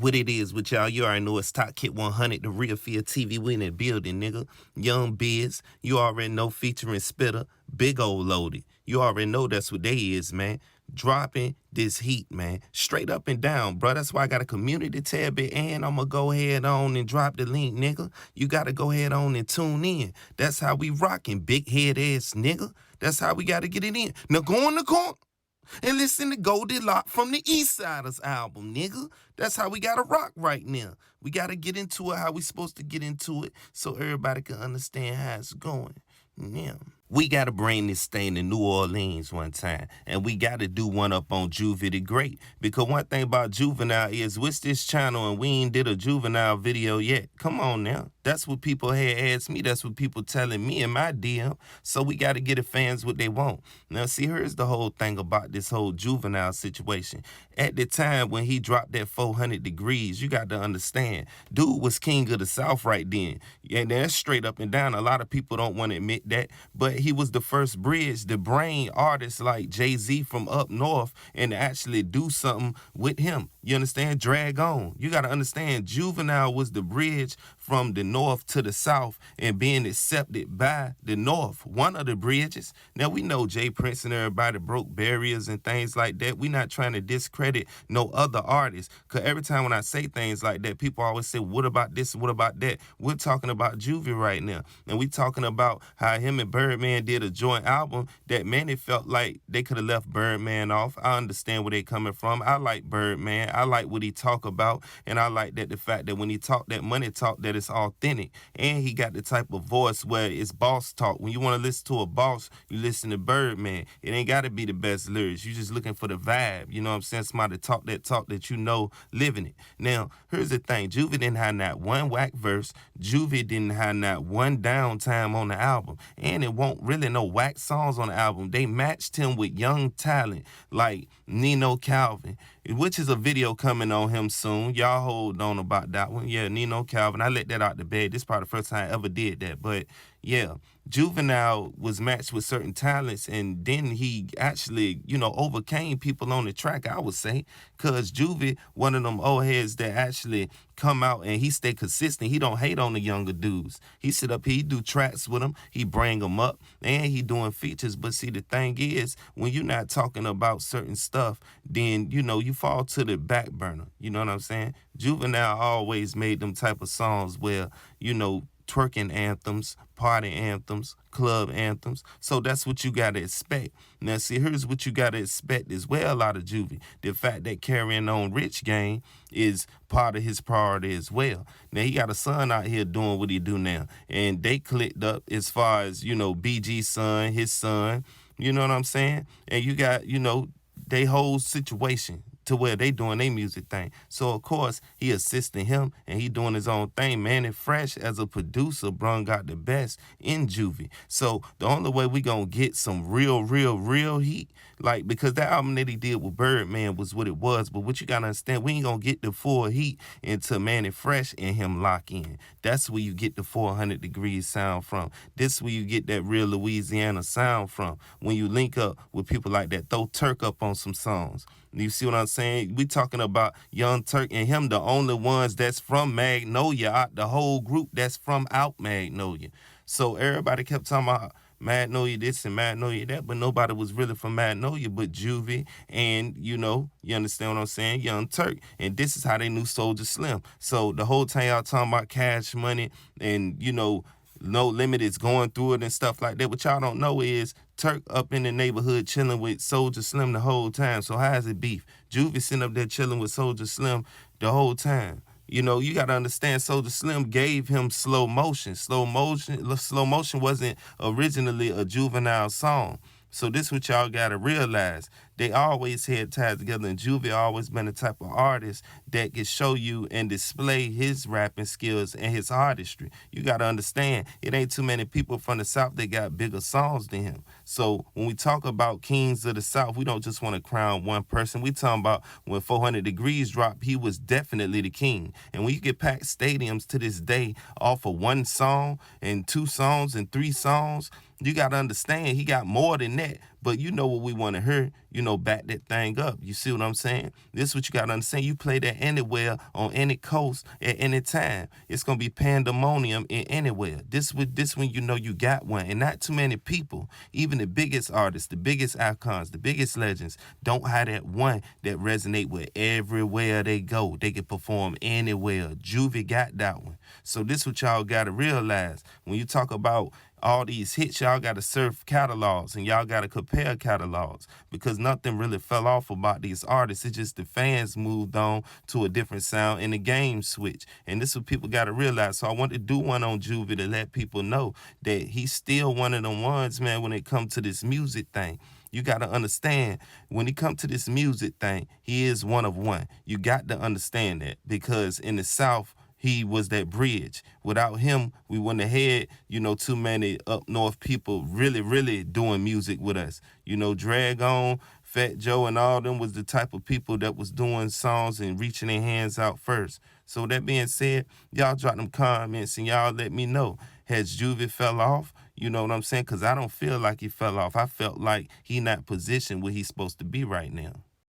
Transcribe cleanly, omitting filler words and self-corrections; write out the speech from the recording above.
What it is with y'all, you already know it's Top Kit 100, the real Field TV. We in the building, nigga. Young Biz, you already know, featuring Spitter, Big Old Loaded. You already know that's what they is, man. Dropping this heat, man. Straight up and down, bro. That's why I got a community tab it, and I'm gonna go ahead on and drop the link, nigga. You gotta go ahead on and tune in. That's how we rocking, big head ass nigga. That's how we gotta get it in. Now go in the corner and listen to Goldilocks from the East Siders album, nigga. That's how we gotta rock right now. We gotta get into it how we supposed to get into it so everybody can understand how it's going. Yeah. We gotta bring this thing to New Orleans one time, and we gotta do one up on Juvie the Great. Because one thing about Juvenile is, what's this channel and we ain't did a Juvenile video yet? Come on now. That's what people had asked me. That's what people telling me in my DM. So we gotta get the fans what they want. Now see, here's the whole thing about this whole Juvenile situation. At the time when he dropped that 400 Degrees, you got to understand, dude was king of the South right then. And that's straight up and down. A lot of people don't want to admit that, but he was the first bridge to bring artists like Jay-Z from up north and actually do something with him. You understand? Drag on. You got to understand, Juvenile was the bridge from the north to the south and being accepted by the north. One of the bridges. Now, we know Jay Prince and everybody broke barriers and things like that. We not trying to discredit no other artists, because every time when I say things like that, people always say, what about this? What about that? We're talking about Juvie right now. And we talking about how him and Birdman did a joint album that, man, it felt like they could have left Birdman off. I understand where they coming from. I like Birdman. I like what he talk about. And I like that the fact that when he talk that money talk, that it's authentic. And he got the type of voice where it's boss talk. When you want to listen to a boss, you listen to Birdman. It ain't got to be the best lyrics. You just looking for the vibe. You know what I'm saying? Somebody talk that you know, living it. Now, here's the thing. Juvie didn't have not one whack verse. Juvie didn't have not one downtime on the album. And it won't really no whack songs on the album. They matched him with young talent like Nino Calvin, which is a video coming on him soon. Y'all hold on about that one. Yeah, Nino Calvin. I let that out the bed. This is probably the first time I ever did that. But yeah, Juvenile was matched with certain talents, and then he actually, overcame people on the track, I would say, because Juvie, one of them old heads that actually come out and he stay consistent. He don't hate on the younger dudes. He sit up here, he do tracks with them, he bring them up, and he doing features. But see, the thing is, when you're not talking about certain stuff, then, you fall to the back burner. You know what I'm saying? Juvenile always made them type of songs where, twerking anthems, party anthems, club anthems. So that's what you got to expect. Now, see, here's what you got to expect as well out of Juvie. The fact that carrying on Rich Gang is part of his priority as well. Now, he got a son out here doing what he do now. And they clicked up as far as, BG's son, his son. You know what I'm saying? And you got, they whole situation to where they doing their music thing. So, of course, he assisting him, and he doing his own thing. Man, and Fresh, as a producer, Brun got the best in Juvie. So, the only way we gonna get some real heat, because that album that he did with Birdman was what it was, but what you gotta understand, we ain't gonna get the full heat until Man and Fresh and him lock in. That's where you get the 400 Degrees sound from. This is where you get that real Louisiana sound from. When you link up with people like that, throw Turk up on some songs. You see what I'm saying? We talking about Young Turk and him, the only ones that's from Magnolia, out the whole group that's from out Magnolia. So everybody kept talking about Magnolia this and Magnolia that, but nobody was really from Magnolia but Juvie and, you understand what I'm saying, Young Turk. And this is how they knew Soulja Slim. So the whole time y'all talking about Cash Money and, No Limit is going through it and stuff like that. What y'all don't know is Turk up in the neighborhood chilling with Soulja Slim the whole time. So how is it beef? Juvie sitting up there chilling with Soulja Slim the whole time. You got to understand, Soulja Slim gave him Slow Motion. Slow Motion wasn't originally a Juvenile song. So this what y'all got to realize. They always had ties together, and Juvie always been the type of artist that can show you and display his rapping skills and his artistry. You got to understand, it ain't too many people from the South that got bigger songs than him. So when we talk about kings of the South, we don't just want to crown one person. We talking about when 400 Degrees dropped, he was definitely the king. And when you get packed stadiums to this day off of one song and two songs and three songs, you got to understand he got more than that. But you know what we want to hear, back that thing up. You see what I'm saying? This is what you got to understand. You play that anywhere on any coast at any time. It's going to be pandemonium in anywhere. This when you know you got one. And not too many people, even the biggest artists, the biggest icons, the biggest legends, don't have that one that resonate with everywhere they go. They can perform anywhere. Juvie got that one. So this what y'all got to realize. When you talk about all these hits, y'all got to surf catalogs and y'all got to compare catalogs because nothing really fell off about these artists. It's just the fans moved on to a different sound and the game switched. And this is what people got to realize. So I want to do one on Juvie to let people know that he's still one of the ones, man, when it comes to this music thing. You got to understand when he come to this music thing, he is one of one. You got to understand that because in the South, he was that bridge. Without him, we wouldn't have had, too many up north people really, really doing music with us. Drag On, Fat Joe, and all them was the type of people that was doing songs and reaching their hands out first. So that being said, y'all drop them comments and y'all let me know. Has Juvie fell off? You know what I'm saying? Because I don't feel like he fell off. I felt like he not positioned where he's supposed to be right now.